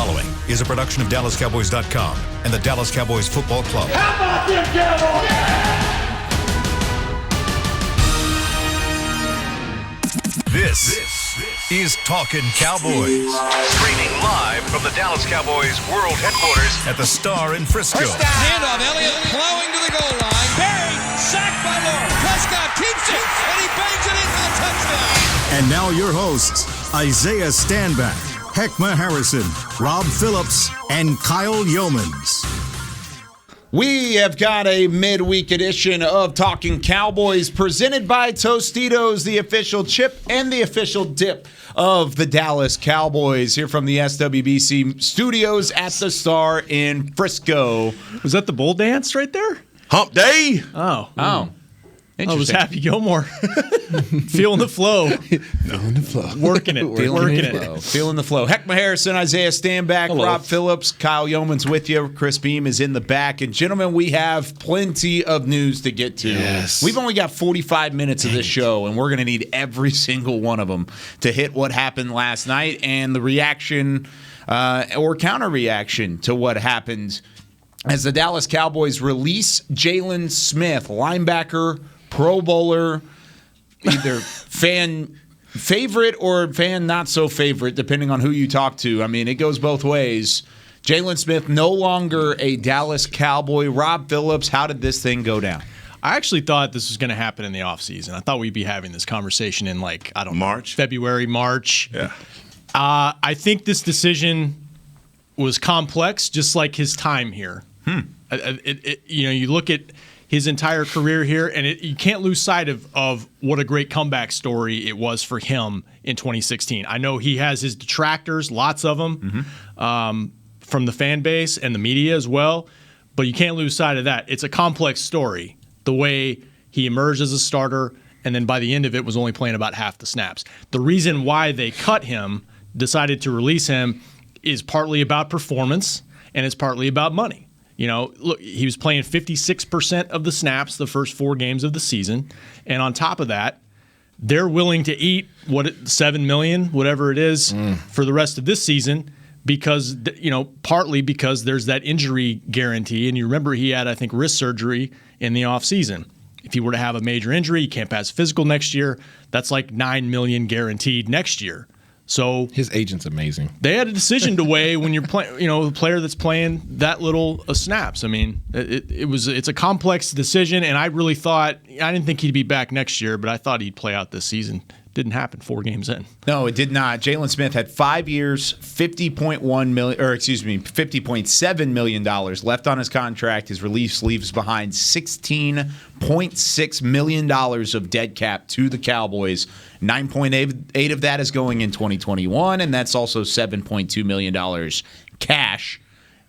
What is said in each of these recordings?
following is a production of DallasCowboys.com and the Dallas Cowboys Football Club. How about them Cowboys? This is Talkin Cowboys. Streaming live from the Dallas Cowboys World Headquarters at the Star in Frisco. Handoff, Elliott plowing to the goal line. Barry, sacked by Lord. Prescott keeps it, and he bangs it in for the touchdown. And now your hosts, Isaiah Stanback, Heckma Harrison, Rob Phillips, and Kyle Yeomans. We have got a midweek edition of Talkin Cowboys presented by Tostitos, the official chip and the official dip of the Dallas Cowboys, here from the SWBC studios at the Star in Frisco. Was that the bull dance right there? Hump day. Oh. I was Happy Gilmore. Feeling the flow. Feeling the flow. Working it. Feeling the flow. Heckma Harrison, Isaiah Stanback, Hello. Rob Phillips, Kyle Yeomans with you. Chris Beam is in the back. And gentlemen, we have plenty of news to get to. Yes. We've only got 45 minutes of this show, and we're going to need every single one of them to hit what happened last night and the reaction or counter-reaction to what happened as the Dallas Cowboys release Jaylon Smith, linebacker, Pro Bowler, either fan favorite or fan not so favorite, depending on who you talk to. I mean, it goes both ways. Jaylon Smith no longer a Dallas Cowboy. Rob Phillips, how did this thing go down? I actually thought this was going to happen in the offseason. I thought we'd be having this conversation in March? February, March. Yeah. I think this decision was complex, just like his time here. You look at his entire career here, and you can't lose sight of what a great comeback story it was for him in 2016. I know he has his detractors, lots of them, from the fan base and the media as well, but you can't lose sight of that. It's a complex story, the way he emerged as a starter, and then by the end of it was only playing about half the snaps. The reason why they cut him, decided to release him, is partly about performance, and it's partly about money. You know, look, he was playing 56% of the snaps the first 4 games of the season. And on top of that, they're willing to eat $7 million, whatever it is, for the rest of this season because, partly because there's that injury guarantee. And you remember he had, I think, wrist surgery in the offseason. If he were to have a major injury, he can't pass physical next year. That's like $9 million guaranteed next year. So His agent's amazing. they had a decision to weigh when you're playing, a player that's playing that little snaps. I mean, it's a complex decision, and I really thought I didn't think he'd be back next year, but I thought he'd play out this season. Didn't happen 4 games in. No, it did not. Jaylon Smith had 5 years, $50.7 million left on his contract. His release leaves behind $16.6 million of dead cap to the Cowboys. 9.8 of that is going in 2021, and that's also $7.2 million cash.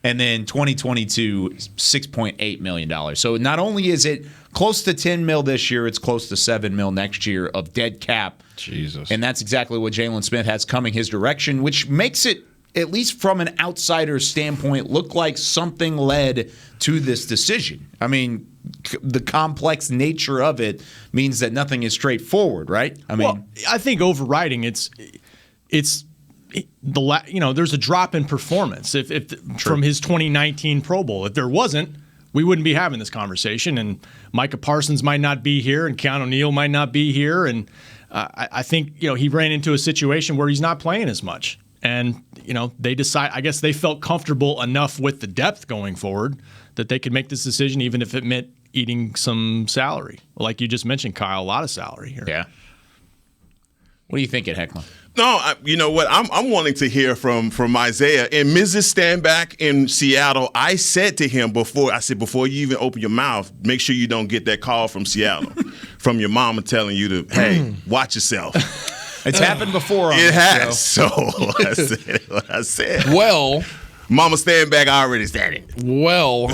And then 2022, $6.8 million. So not only is it close to $10 million this year, it's close to $7 million next year of dead cap. Jesus. And that's exactly what Jaylon Smith has coming his direction, which makes it, at least from an outsider's standpoint, look like something led to this decision. I mean, the complex nature of it means that nothing is straightforward, right? I think overriding it's there's a drop in performance if from his 2019 Pro Bowl. If there wasn't, we wouldn't be having this conversation, and Micah Parsons might not be here, and Keanu Neal might not be here, and I think he ran into a situation where he's not playing as much, and they decide. I guess they felt comfortable enough with the depth going forward that they could make this decision, even if it meant eating some salary, like you just mentioned, Kyle, a lot of salary here. Yeah. What do you think, Heckma? No, you know what? I'm wanting to hear from Isaiah. And Mrs. Stanback in Seattle, I said to him before you even open your mouth, make sure you don't get that call from Seattle, from your mama telling you to, hey, watch yourself. It's happened before on It this has. show. So I said what I said. Well, Mama Stanback already said it. Well,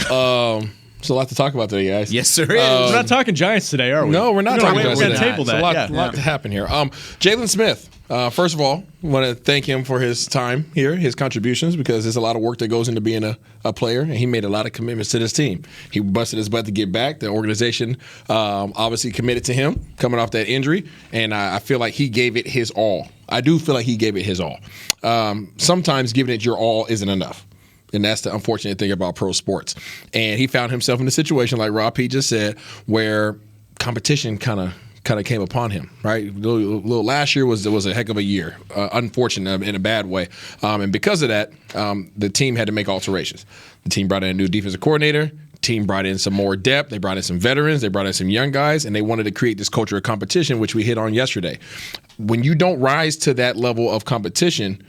It's a lot to talk about today, guys. Yes, sir is. We're not talking Giants today, are we? No, we're not talking Giants today. today. We're going to table that. It's a lot to happen here. Jaylon Smith. First of all, I want to thank him for his time here, his contributions, because there's a lot of work that goes into being a player, and he made a lot of commitments to this team. He busted his butt to get back. The organization obviously committed to him coming off that injury, and I feel like he gave it his all. I do feel like he gave it his all. Sometimes giving it your all isn't enough. And that's the unfortunate thing about pro sports. And he found himself in a situation, like Rob P. just said, where competition kind of came upon him, right? Last year was a heck of a year, unfortunate in a bad way. And because of that, the team had to make alterations. The team brought in a new defensive coordinator. Team brought in some more depth. They brought in some veterans. They brought in some young guys, and they wanted to create this culture of competition, which we hit on yesterday. When you don't rise to that level of competition,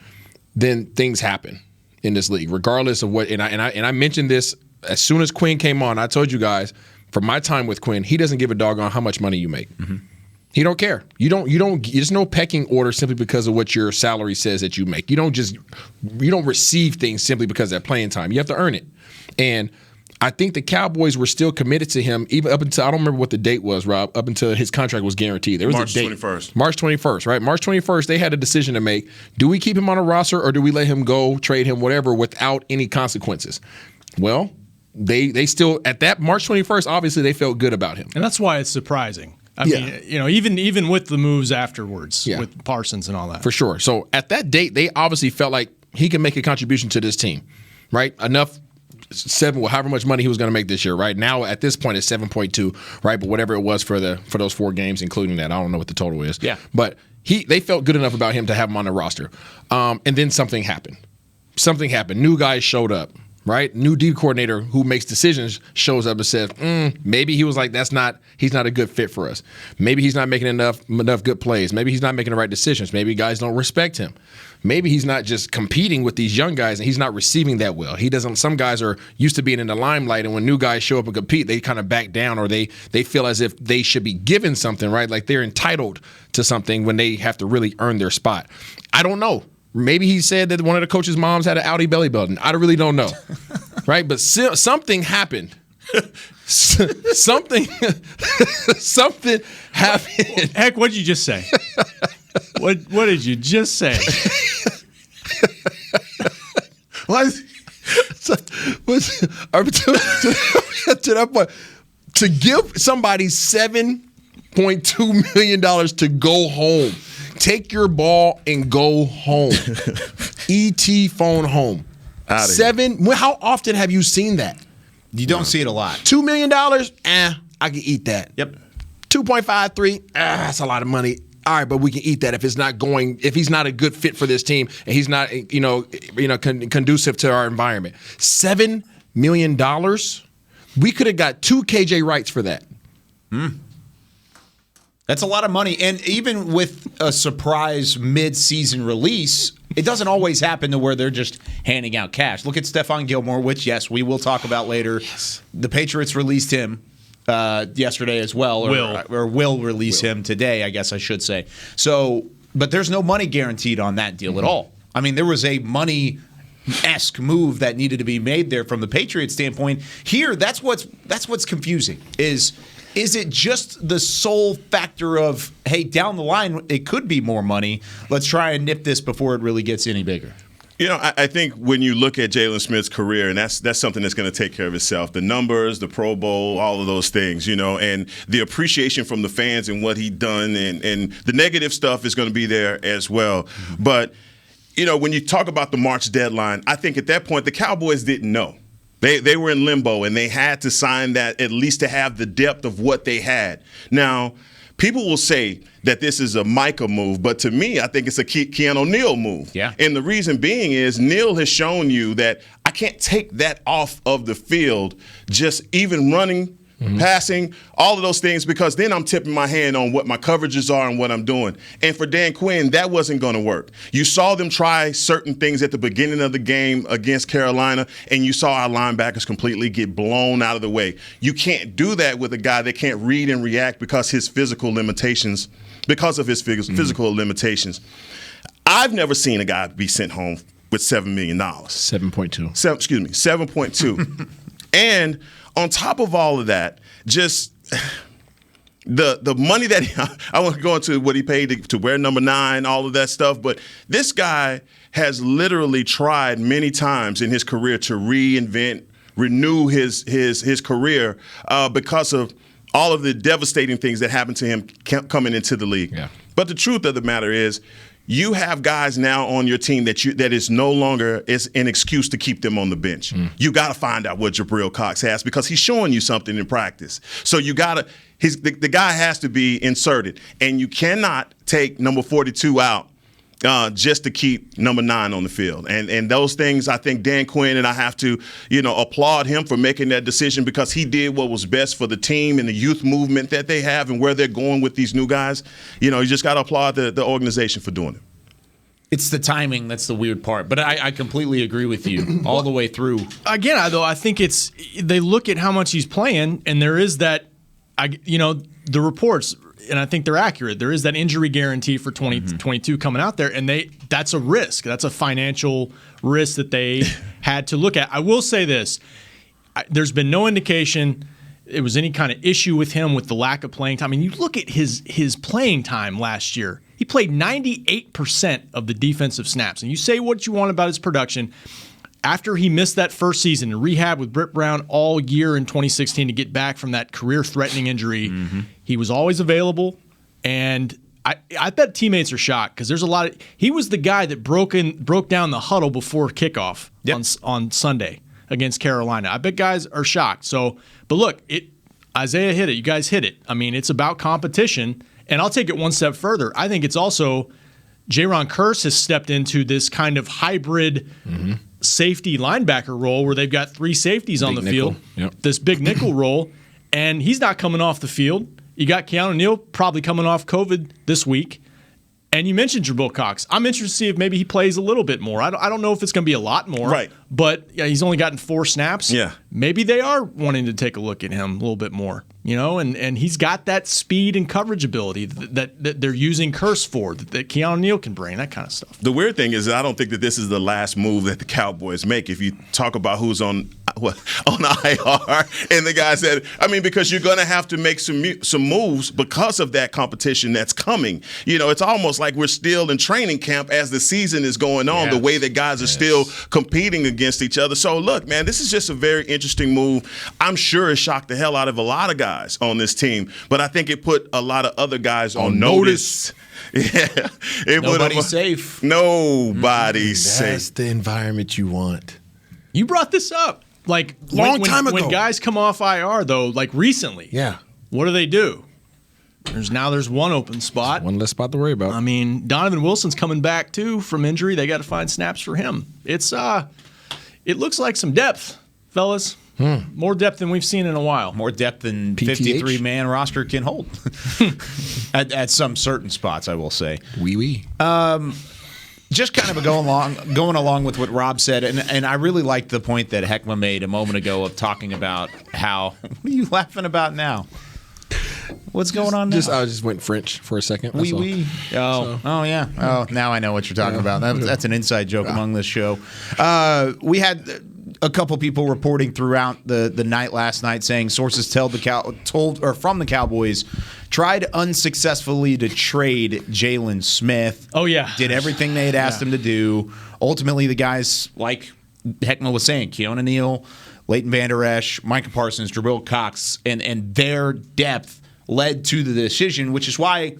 then things happen in this league, regardless of what. And I mentioned this as soon as Quinn came on. I told you guys, from my time with Quinn, he doesn't give a doggone how much money you make. Mm-hmm. He don't care. You don't. There's no pecking order simply because of what your salary says that you make. You don't receive things simply because of that playing time. You have to earn it. And I think the Cowboys were still committed to him even up until, I don't remember what the date was, Rob, up until his contract was guaranteed. There was March a date. 21st. March 21st, right? March 21st, they had a decision to make. Do we keep him on a roster or do we let him go, trade him, whatever, without any consequences? Well, they still, at that March 21st, obviously they felt good about him. And that's why it's surprising. I mean, even with the moves afterwards, with Parsons and all that. For sure. So at that date, they obviously felt like he can make a contribution to this team, right? Enough. However much money he was going to make this year, right? Now at this point it's 7.2, right? But whatever it was for those 4 games, including that, I don't know what the total is. Yeah. But they felt good enough about him to have him on the roster. And then something happened. New guys showed up, right? New D coordinator who makes decisions shows up and says, maybe he was like, he's not a good fit for us. Maybe he's not making enough good plays. Maybe he's not making the right decisions. Maybe guys don't respect him. Maybe he's not just competing with these young guys and he's not receiving that well. Some guys are used to being in the limelight, and when new guys show up and compete, they kind of back down, or they feel as if they should be given something, right? Like they're entitled to something when they have to really earn their spot. I don't know. Maybe he said that one of the coach's moms had an Audi belly button. I really don't know. Right? But something happened. something happened. Heck, what did you just say? What did you just say? To that point, to give somebody $7.2 million to go home, take your ball and go home. ET phone home. How often have you seen that? You don't see it a lot. $2 million? I can eat that. Yep. 2.53? That's a lot of money. All right, but we can eat that if he's not a good fit for this team and he's not, conducive to our environment. $7 million? We could have got 2 KJ Wrights for that. That's a lot of money. And even with a surprise mid-season release, it doesn't always happen to where they're just handing out cash. Look at Stephon Gilmore, which, yes, we will talk about later. Yes. The Patriots released him yesterday as well, or will release him today, I guess I should say. So, but there's no money guaranteed on that deal at all. I mean, there was a money-esque move that needed to be made there from the Patriots standpoint. Here, that's what's confusing is it just the sole factor of, hey, down the line, it could be more money. Let's try and nip this before it really gets any bigger. I think when you look at Jaylon Smith's career, and that's something that's going to take care of itself, the numbers, the Pro Bowl, all of those things, and the appreciation from the fans and what he done, and the negative stuff is going to be there as well. Mm-hmm. But, when you talk about the March deadline, I think at that point the Cowboys didn't know. They were in limbo, and they had to sign that at least to have the depth of what they had. Now, people will say that this is a Micah move, but to me, I think it's a Keanu Neal move. Yeah. And the reason being is Neal has shown you that I can't take that off of the field, just even running, passing, all of those things, because then I'm tipping my hand on what my coverages are and what I'm doing. And for Dan Quinn, that wasn't going to work. You saw them try certain things at the beginning of the game against Carolina, and you saw our linebackers completely get blown out of the way. You can't do that with a guy that can't read and react because of his physical limitations. I've never seen a guy be sent home with $7 million. 7.2. 7.2. And on top of all of that, just the money that I won't go into what he paid to wear number 9, all of that stuff, but this guy has literally tried many times in his career to renew his career because of all of the devastating things that happened to him coming into the league. Yeah. But the truth of the matter is, you have guys now on your team that is no longer is an excuse to keep them on the bench. You got to find out what Jabril Cox has because he's showing you something in practice. So you got to the guy has to be inserted, and you cannot take number 42 out just to keep number 9 on the field. And those things, I think Dan Quinn, and I have to, applaud him for making that decision because he did what was best for the team and the youth movement that they have and where they're going with these new guys. You just got to applaud the organization for doing it. It's the timing that's the weird part, but I completely agree with you all the way through. Again, I think they look at how much he's playing, and there is that, the reports, and I think they're accurate. There is that injury guarantee for 2022 coming out there, and that's a risk. That's a financial risk that they had to look at. I will say this. There's been no indication it was any kind of issue with him with the lack of playing time. I mean, you look at his playing time last year. He played 98% of the defensive snaps. And you say what you want about his production. After he missed that first season in rehab with Britt Brown all year in 2016 to get back from that career-threatening injury, he was always available. And I bet teammates are shocked because there's a lot of – he was the guy that broke down the huddle before kickoff on Sunday against Carolina. I bet guys are shocked. So, but look, Isaiah hit it. You guys hit it. I mean, it's about competition. And I'll take it one step further. I think it's also Jaron Kearse has stepped into this kind of hybrid safety linebacker role where they've got 3 safeties on the field, this big nickel role, and he's not coming off the field. You got Keanu Neal probably coming off COVID this week. And you mentioned Jabril Cox. I'm interested to see if maybe he plays a little bit more. I don't know if it's going to be a lot more. Right. But he's only gotten 4 snaps. Yeah. Maybe they are wanting to take a look at him a little bit more. And he's got that speed and coverage ability that they're using Kearse for, that Keanu Neal can bring, that kind of stuff. The weird thing is that I don't think that this is the last move that the Cowboys make. If you talk about who's on IR, and the guy said, because you're going to have to make some moves because of that competition that's coming. It's almost like we're still in training camp as the season is going on, the way that guys are still competing against each other. So, look, man, this is just a very interesting move. I'm sure it shocked the hell out of a lot of guys on this team, but I think it put a lot of other guys on notice. Yeah, Nobody's safe. Nobody's safe. That's the environment you want. You brought this up. Like Long time ago. When guys come off IR, though, like recently, what do? There's one open spot. One less spot to worry about. Donovan Wilson's coming back, too, from injury. They got to find snaps for him. It looks like some depth, fellas. More depth than we've seen in a while. More depth than PTH? 53-man roster can hold. at some certain spots, I will say. Wee. Just kind of going along with what Rob said, and I really liked the point that Heckma made a moment ago of talking about how – what are you laughing about now? What's going on now? I just went French for a second. Oui. Oh, yeah. Oh, now I know what you're talking about. That's an inside joke among this show. We had a couple people reporting throughout the night last night saying sources from the Cowboys tried unsuccessfully to trade Jaylon Smith. Oh, yeah. Did everything they had asked him to do. Ultimately, the guys, like Heckma was saying, Keanu Neal, Leighton Vander Esch, Micah Parsons, Jabril Cox, and their depth led to the decision, which is why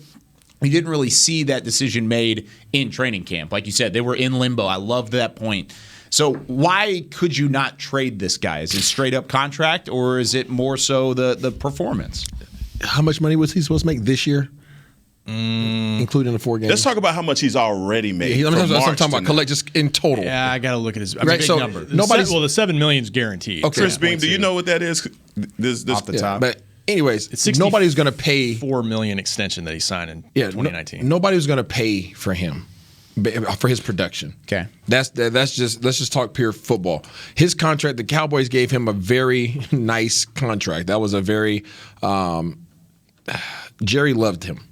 we didn't really see that decision made in training camp. Like you said, they were in limbo. I loved that point. So why could you not trade this guy? Is it straight up contract, or is it more so the performance? How much money was he supposed to make this year? Including the 4 games. Let's talk about how much he's already made. I'm talking about collect just in total. Yeah, I got to look at his big number. The $7 million is guaranteed. Okay. Chris Beam, do you know what that is? This off the top. But anyways, it's nobody's going to pay $4 million extension that he signed in 2019. Nobody was going to pay for him for his production. Okay, let's just talk pure football. His contract, the Cowboys gave him a very nice contract. That was a very Jerry loved him.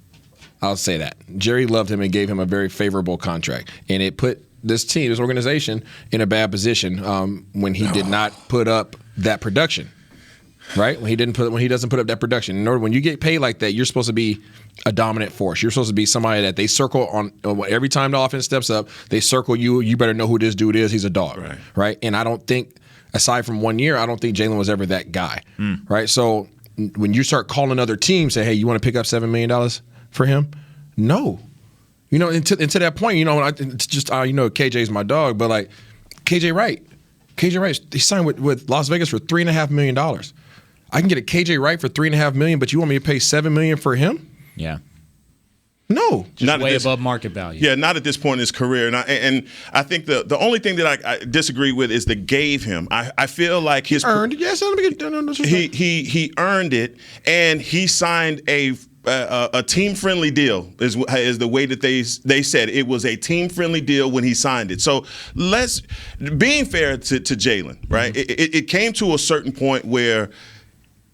I'll say that. Jerry loved him and gave him a very favorable contract. And it put this organization, in a bad position when he did not put up that production. right? When he doesn't put up that production. In order, when you get paid like that, you're supposed to be a dominant force. You're supposed to be somebody that they circle on every time the offense steps up. They circle you. You better know who this dude is. He's a dog, right? And I don't think, aside from 1 year, I don't think Jaylon was ever that guy, right? So when you start calling other teams, say, hey, you want to pick up $7 million for him? No. You know, and to that point, you know, it's just, you know, KJ's my dog, but like KJ Wright, he signed with Las Vegas for $3.5 million. I can get a KJ Wright for $3.5 million, but you want me to pay $7 million for him? Yeah. No, just way above market value. Yeah, not at this point in his career. And I think the only thing that I disagree with is the gave him. I feel like his earned it. Yes, he earned it, and he signed a team-friendly deal is the way that they said it was a team-friendly deal when he signed it. So being fair to Jaylon, right? It came to a certain point where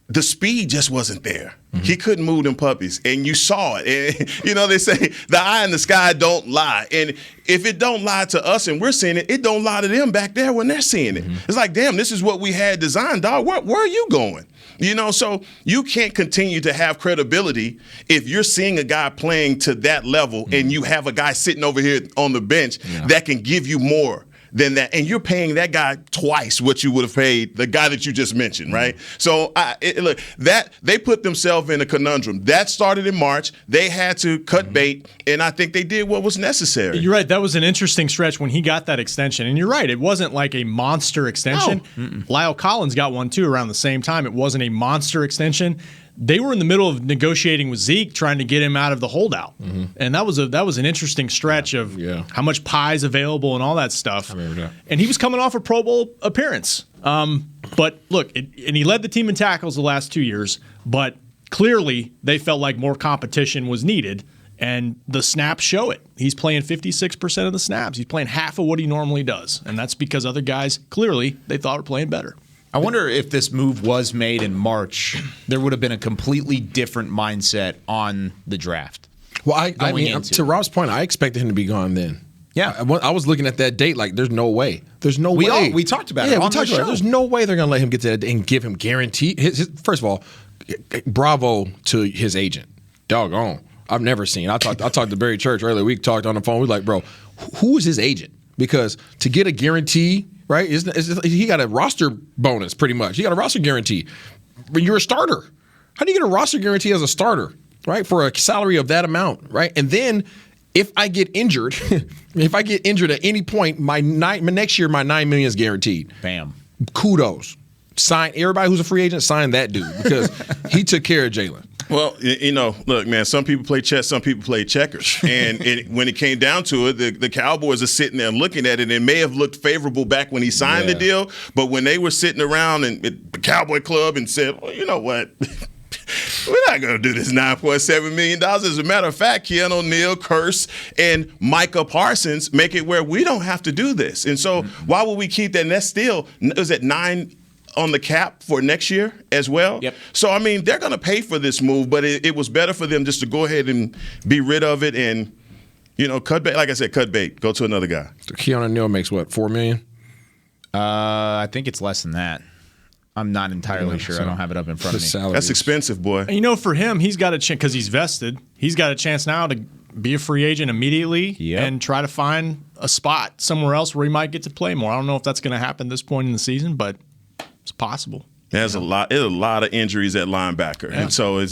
the speed just wasn't there. He couldn't move them puppies, and you saw it. And, you know, they say the eye in the sky don't lie. And if it don't lie to us and we're seeing it, it don't lie to them back there when they're seeing it. It's like, damn, this is what we had designed, dog. Where are you going? You know, so you can't continue to have credibility if you're seeing a guy playing to that level and you have a guy sitting over here on the bench that can give you more than that, and you're paying that guy twice what you would have paid the guy that you just mentioned, right? So look, that they put themselves in a conundrum. That started in March. They had to cut bait, and I think they did what was necessary. You're right. That was an interesting stretch when he got that extension, and you're right. It wasn't like a monster extension. No. Lyle Collins got one too around the same time. It wasn't a monster extension. They were in the middle of negotiating with Zeke, trying to get him out of the holdout, and that was an interesting stretch of how much pie is available and all that stuff. I remember that. And he was coming off a Pro Bowl appearance, but look, and he led the team in tackles the last 2 years. But clearly, they felt like more competition was needed, and the snaps show it. He's playing 56% of the snaps. He's playing half of what he normally does, and that's because other guys clearly they thought were playing better. I wonder if this move was made in March, there would have been a completely different mindset on the draft. Well, I mean, to Rob's point, I expected him to be gone then. Yeah. I was looking at that date like, there's no way. There's no way. We talked about it on the show. There's no way they're going to let him get to that and give him guarantee. First of all, bravo to his agent. Doggone. I've never seen. I talked to Barry Church earlier. We talked on the phone. We were like, bro, who is his agent? Because to get a guarantee, right, he got a roster bonus pretty much. He got a roster guarantee. When you're a starter, how do you get a roster guarantee as a starter, right, for a salary of that amount, right? And then if I get injured, at any point, my next year, my $9 million is guaranteed. Bam. Kudos. Sign everybody who's a free agent. Sign that dude because he took care of Jaylon. Well, you know, look, man, some people play chess, some people play checkers. And when it came down to it, the Cowboys are sitting there looking at it. It may have looked favorable back when he signed the deal, but when they were sitting around at the Cowboy Club and said, well, you know what? We're not going to do this $9.7 million. As a matter of fact, Keanu O'Neal, Curse, and Micah Parsons make it where we don't have to do this. And so why would we keep that? And that's still, is it 9 on the cap for next year as well? Yep. So, I mean, they're going to pay for this move, but it was better for them just to go ahead and be rid of it and, you know, cut bait. Like I said, cut bait. Go to another guy. So Keanu O'Neal makes what, $4 million? I think it's less than that. I'm not entirely sure. I don't have it up in front of me. That's expensive, boy. And you know, for him, he's got a chance because he's vested. He's got a chance now to be a free agent immediately and try to find a spot somewhere else where he might get to play more. I don't know if that's going to happen this point in the season, but it's possible. There's a lot of injuries at linebacker, and so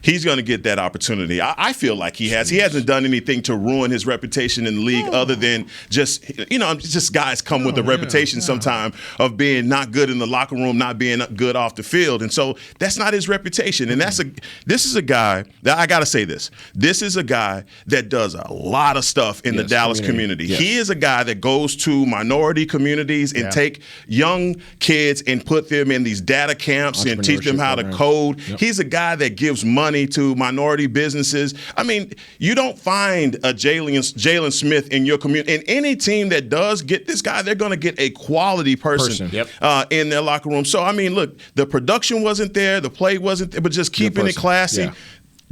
he's going to get that opportunity. I feel like he has. He hasn't done anything to ruin his reputation in the league, other than just guys come with a reputation sometimes of being not good in the locker room, not being good off the field, and so that's not his reputation. And this is a guy that I got to say this. This is a guy that does a lot of stuff in the Dallas community. Yes. He is a guy that goes to minority communities and take young kids and put them in these data camps and teach them how to code. Yep. He's a guy that gives money to minority businesses. I mean, you don't find a Jaylon Smith in your community. And any team that does get this guy, they're going to get a quality person. In their locker room. So, I mean, look, the production wasn't there, the play wasn't there, but just keeping it classy. Yeah.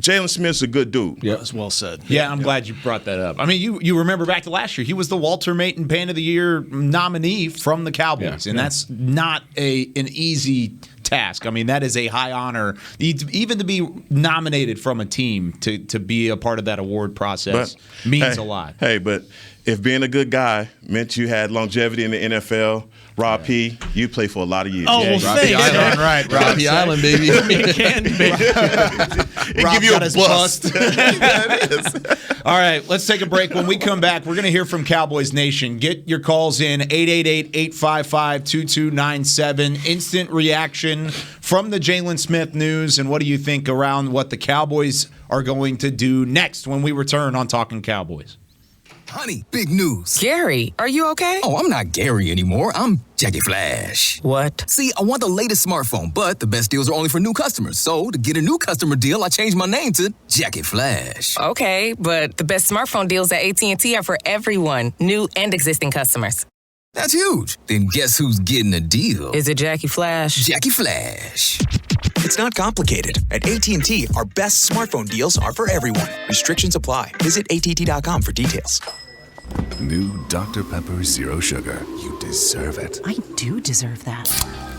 Jaylon Smith's a good dude. Yeah, that's well said. Yeah, I'm glad you brought that up. I mean, you remember back to last year, he was the Walter Mayton Band of the Year nominee from the Cowboys, and that's not an easy task. I mean, that is a high honor, even to be nominated from a team to be a part of that award process means a lot. Hey, but if being a good guy meant you had longevity in the NFL, Rob P., you play for a lot of years. Oh, well, Robbie thanks. Island, Right. Robbie Island, baby. It can be. It give you a bust. All right, let's take a break. When we come back, we're going to hear from Cowboys Nation. Get your calls in, 888-855-2297. Instant reaction from the Jaylon Smith news, and what do you think around what the Cowboys are going to do next when we return on Talkin' Cowboys? Honey, big news. Gary, are you okay? Oh, I'm not Gary anymore. I'm Jackie Flash. What? See, I want the latest smartphone, but the best deals are only for new customers. So, to get a new customer deal, I changed my name to Jackie Flash. Okay, but the best smartphone deals at AT&T are for everyone, new and existing customers. That's huge. Then guess who's getting a deal? Is it Jackie Flash? Jackie Flash. It's not complicated. At AT&T, our best smartphone deals are for everyone. Restrictions apply. Visit att.com for details. New Dr. Pepper Zero Sugar. You deserve it. I do deserve that.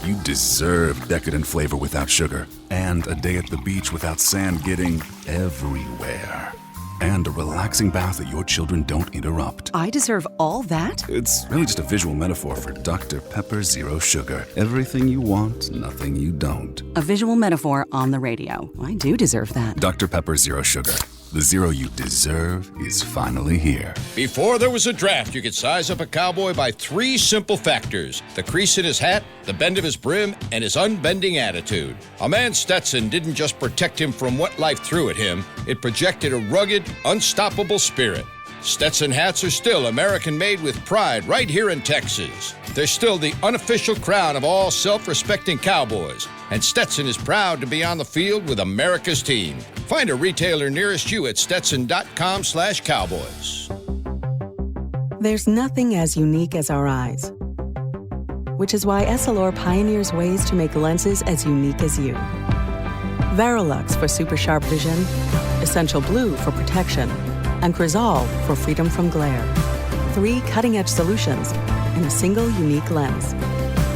You deserve decadent flavor without sugar. And a day at the beach without sand getting everywhere. And a relaxing bath that your children don't interrupt. I deserve all that? It's really just a visual metaphor for Dr. Pepper Zero Sugar. Everything you want, nothing you don't. A visual metaphor on the radio. I do deserve that. Dr. Pepper Zero Sugar. The zero you deserve is finally here. Before there was a draft, you could size up a cowboy by 3 simple factors: the crease in his hat, the bend of his brim, and his unbending attitude. A man Stetson didn't just protect him from what life threw at him, it projected a rugged, unstoppable spirit. Stetson hats are still American-made with pride right here in Texas. They're still the unofficial crown of all self-respecting cowboys, and Stetson is proud to be on the field with America's team. Find a retailer nearest you at stetson.com/cowboys. There's nothing as unique as our eyes, which is why Essilor pioneers ways to make lenses as unique as you. Verilux for super sharp vision, Essential Blue for protection, and Crizal for freedom from glare. 3 cutting-edge solutions in a single unique lens.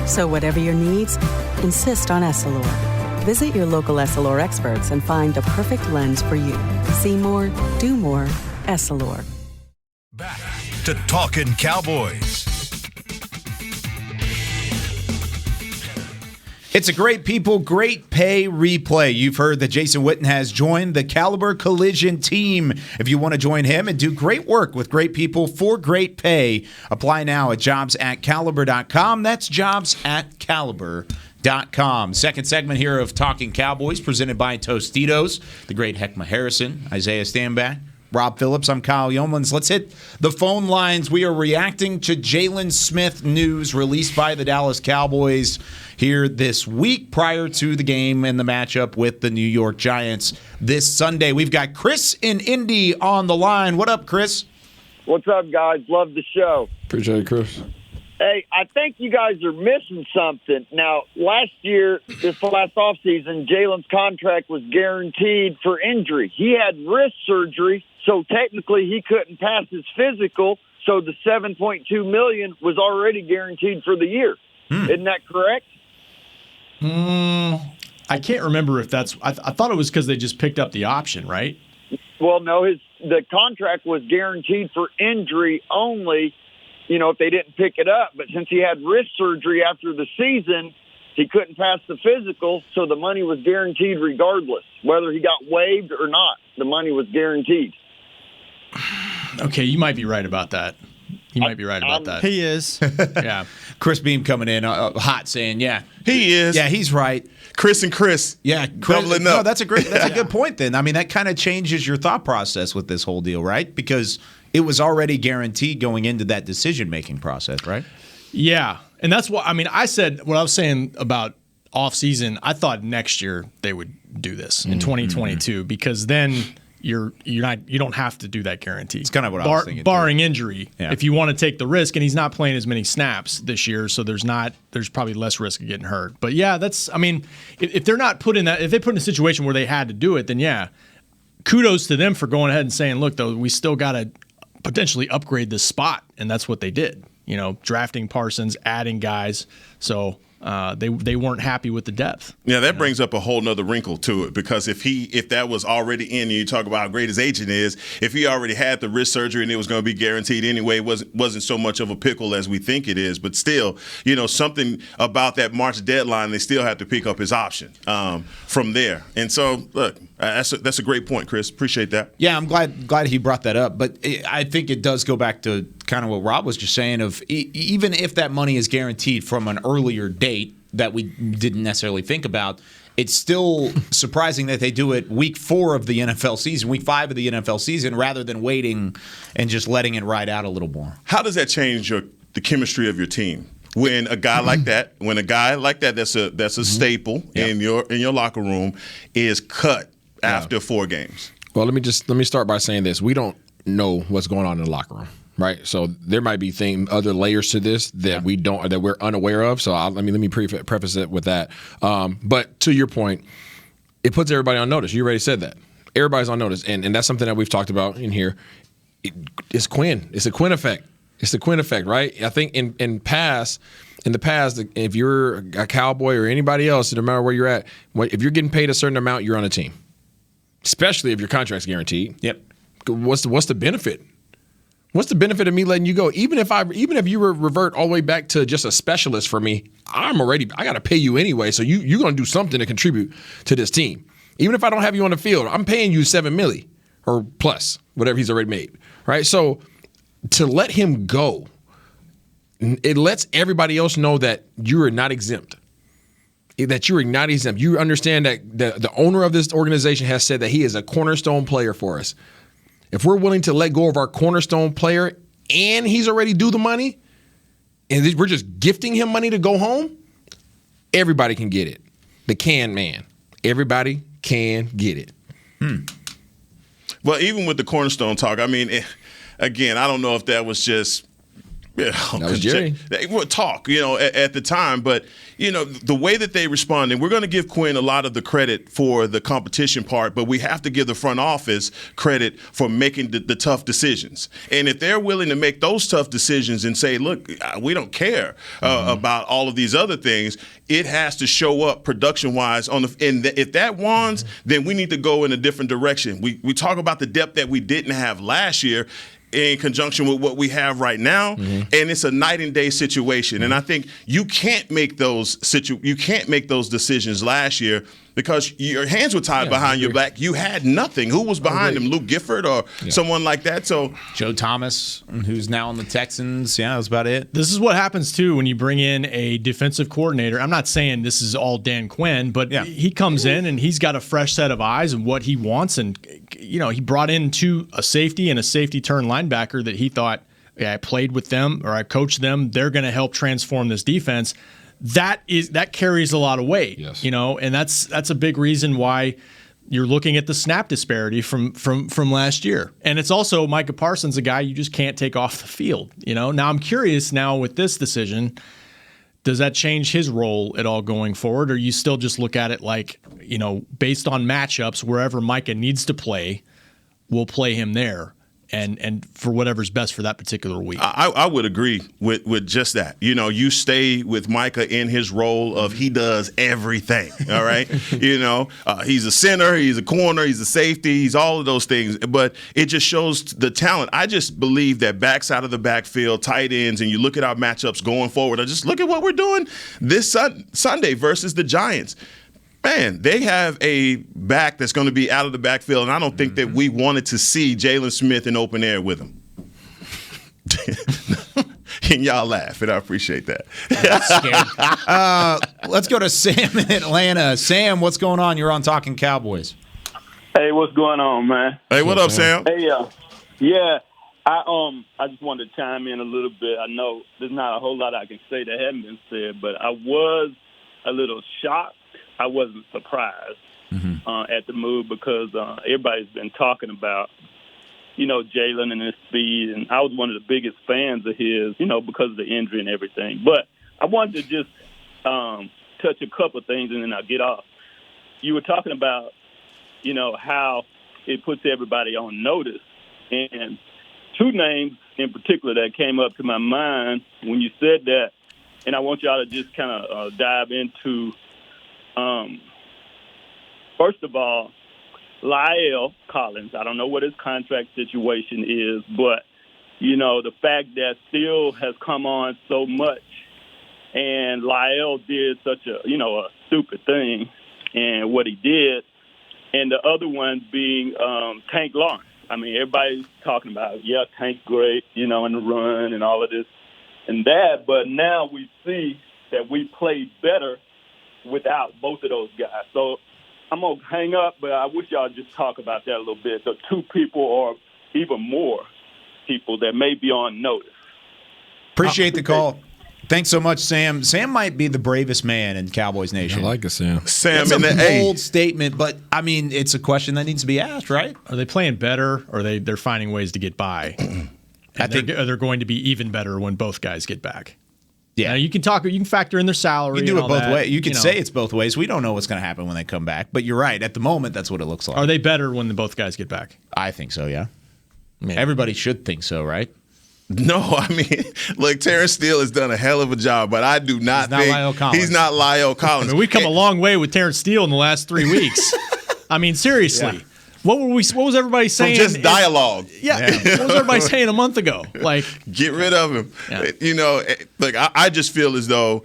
So whatever your needs, insist on Essilor. Visit your local Essilor experts and find the perfect lens for you. See more, do more, Essilor. Back to Talkin' Cowboys. It's a great people, great pay replay. You've heard that Jason Witten has joined the Caliber Collision team. If you want to join him and do great work with great people for great pay, apply now at jobs@caliber.com. That's jobs@caliber.com. Second segment here of Talking Cowboys, presented by Tostitos. The great Heckma Harrison, Isaiah Stanback, Rob Phillips. I'm Kyle Yeomans. Let's hit the phone lines. We are reacting to Jaylon Smith news released by the Dallas Cowboys here this week prior to the game and the matchup with the New York Giants this Sunday. We've got Chris in Indy on the line. What up, Chris? What's up, guys? Love the show. Appreciate it, Chris. Hey, I think you guys are missing something. Now, last offseason, Jaylon's contract was guaranteed for injury. He had wrist surgery, so technically he couldn't pass his physical, so the $7.2 million was already guaranteed for the year. Isn't that correct? I can't remember if that's. I thought it was because they just picked up the option, right? Well, no, the contract was guaranteed for injury only, if they didn't pick it up. But since he had wrist surgery after the season, he couldn't pass the physical, so the money was guaranteed regardless. Whether he got waived or not, the money was guaranteed. Okay, you might be right about that. He might be right about that. He is. Yeah. Chris Beam coming in hot saying, yeah. He is. Yeah, he's right. Chris and Chris. Yeah. Doubling No, up. that's a good point then. I mean, that kind of changes your thought process with this whole deal, right? Because it was already guaranteed going into that decision-making process, right? Yeah. And that's why, I said what I was saying about off-season, I thought next year they would do this in 2022 because then you don't have to do that guarantee. It's kind of what I was thinking. Barring injury, yeah. If you want to take the risk, and he's not playing as many snaps this year, so there's probably less risk of getting hurt. But yeah, if they're not put in that, if they put in a situation where they had to do it, then yeah, kudos to them for going ahead and saying, look, though, we still got to potentially upgrade this spot, and that's what they did. Drafting Parsons, adding guys. So They weren't happy with the depth. Yeah, that brings up a whole nother wrinkle to it, because if that was already in, and you talk about how great his agent is, if he already had the wrist surgery and it was going to be guaranteed anyway, it wasn't so much of a pickle as we think it is. But still, something about that March deadline, they still have to pick up his option from there. And so, look, that's a great point, Chris. Appreciate that. Yeah, I'm glad he brought that up. But I think it does go back to kind of what Rob was just saying of even if that money is guaranteed from an earlier date that we didn't necessarily think about, it's still surprising that they do it week 4 of the NFL season, week 5 of the NFL season, rather than waiting and just letting it ride out a little more. How does that change the chemistry of your team? When a guy like that, that's a staple in your locker room, is cut after 4 games. Well, let me start by saying this: we don't know what's going on in the locker room, right? So there might be other layers to this that we're unaware of. So let me preface it with that. But to your point, it puts everybody on notice. You already said that. Everybody's on notice, and that's something that we've talked about in here. It's Quinn. It's a Quinn effect. It's the Quinn effect, right? I think in the past, if you're a Cowboy or anybody else, no matter where you're at, if you're getting paid a certain amount, you're on a team. Especially if your contract's guaranteed. Yep. What's the benefit? What's the benefit of me letting you go? Even if you revert all the way back to just a specialist for me, I got to pay you anyway. So you're going to do something to contribute to this team. Even if I don't have you on the field, I'm paying you $7 million or plus, whatever he's already made, right? So to let him go, it lets everybody else know that you are not exempt. That you are not exempt. You understand that the owner of this organization has said that he is a cornerstone player for us. If we're willing to let go of our cornerstone player and he's already due the money, and we're just gifting him money to go home, everybody can get it. The can man. Everybody can get it. Well, even with the cornerstone talk, again, I don't know if that was just that was Jerry. Talk, at the time. But, the way that they responded, we're going to give Quinn a lot of the credit for the competition part, but we have to give the front office credit for making the tough decisions. And if they're willing to make those tough decisions and say, look, we don't care about all of these other things, it has to show up production-wise. If that wants, then we need to go in a different direction. We talk about the depth that we didn't have last year in conjunction with what we have right now, and it's a night and day situation. And I think you can't make those decisions last year because your hands were tied behind your back. You had nothing. Who was behind him? Luke Gifford or someone like that? So Joe Thomas, who's now on the Texans. Yeah, that's about it. This is what happens, too, when you bring in a defensive coordinator. I'm not saying this is all Dan Quinn, but he comes in and he's got a fresh set of eyes and what he wants. And, he brought in a safety and a safety turn linebacker that he thought, I played with them or I coached them. They're going to help transform this defense. That carries a lot of weight, and that's a big reason why you're looking at the snap disparity from last year. And it's also Micah Parsons, a guy you just can't take off the field. Now I'm curious with this decision, does that change his role at all going forward, or you still just look at it like, based on matchups, wherever Micah needs to play, we'll play him there. And for whatever's best for that particular week. I would agree with just that. You stay with Micah in his role of he does everything, all right? He's a center, he's a corner, he's a safety, he's all of those things. But it just shows the talent. I just believe that backside of the backfield, tight ends, and you look at our matchups going forward, or just look at what we're doing this Sunday versus the Giants. Man, they have a back that's going to be out of the backfield, and I don't think that we wanted to see Jaylon Smith in open air with him. And y'all laugh, and I appreciate that. Let's go to Sam in Atlanta. Sam, what's going on? You're on Talkin Cowboys. Hey, what's going on, man? Hey, what up, Sam? Hey, I just wanted to chime in a little bit. I know there's not a whole lot I can say that hadn't been said, but I was a little shocked. I wasn't surprised at the move because everybody's been talking about, Jaylon and his speed, and I was one of the biggest fans of his, because of the injury and everything. But I wanted to just touch a couple of things, and then I'll get off. You were talking about, how it puts everybody on notice, and two names in particular that came up to my mind when you said that and I want y'all to just kind of dive into, first of all, La'el Collins. I don't know what his contract situation is, but, the fact that Steele has come on so much and La'el did such a stupid thing and what he did, and the other one being Tank Lawrence. I mean, everybody's talking about, Tank's great, in the run and all of this and that, but now we see that we played better without both of those guys. So I'm going to hang up, but I wish y'all just talk about that a little bit. The two people or even more people that may be on notice. Appreciate the call. Thanks so much, Sam. Sam might be the bravest man in Cowboys Nation. I like it, Sam. Sam That's in the a bold statement, but, I mean, it's a question that needs to be asked, right? Are they playing better, or they're finding ways to get by? I think they're going to be even better when both guys get back. Yeah, now you can factor in their salary. You can do it both ways. You can say it. it's both ways. We don't know what's going to happen when they come back, but you're right. At the moment, that's what it looks like. Are they better when both guys get back? I think so, yeah. Everybody should think so, right? No, I mean, look, Terrence Steele has done a hell of a job, but I do not think he's not La'el Collins. I mean, we've come a long way with Terrence Steele in the last 3 weeks. I mean, seriously. Yeah. What was everybody saying? From just dialogue. What was everybody saying a month ago? Like, get rid of him. Yeah. I just feel as though,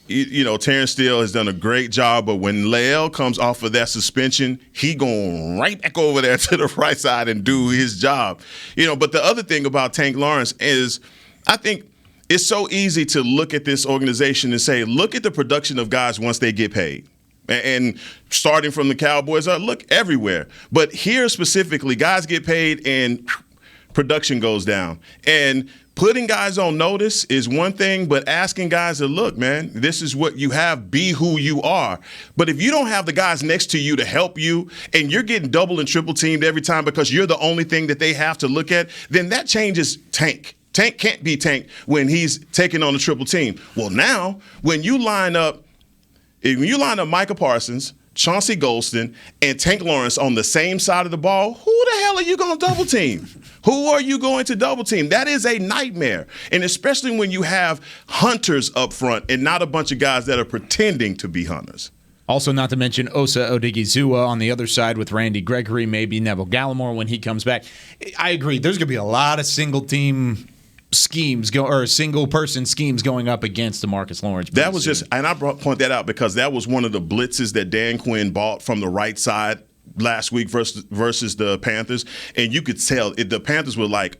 Terrence Steele has done a great job, but when La'el comes off of that suspension, he going right back over there to the right side and do his job. But the other thing about Tank Lawrence is, I think it's so easy to look at this organization and say, look at the production of guys once they get paid. And starting from the Cowboys, look everywhere. But here specifically, guys get paid and production goes down. And putting guys on notice is one thing, but asking guys to look, man, this is what you have, be who you are. But if you don't have the guys next to you to help you and you're getting double and triple teamed every time because you're the only thing that they have to look at, then that changes Tank. Tank can't be Tank when he's taking on a triple team. Well, now, when you line up Micah Parsons, Chauncey Golston, and Tank Lawrence on the same side of the ball, who the hell are you going to double team? Who are you going to double team? That is a nightmare. And especially when you have hunters up front and not a bunch of guys that are pretending to be hunters. Also, not to mention Osa Odigizua on the other side with Randy Gregory, maybe Neville Gallimore when he comes back. I agree. There's going to be a lot of single-team schemes single-person schemes going up against DeMarcus Lawrence. That was just, and I point that out because that was one of the blitzes that Dan Quinn bought from the right side last week versus the Panthers, and you could tell the Panthers were like,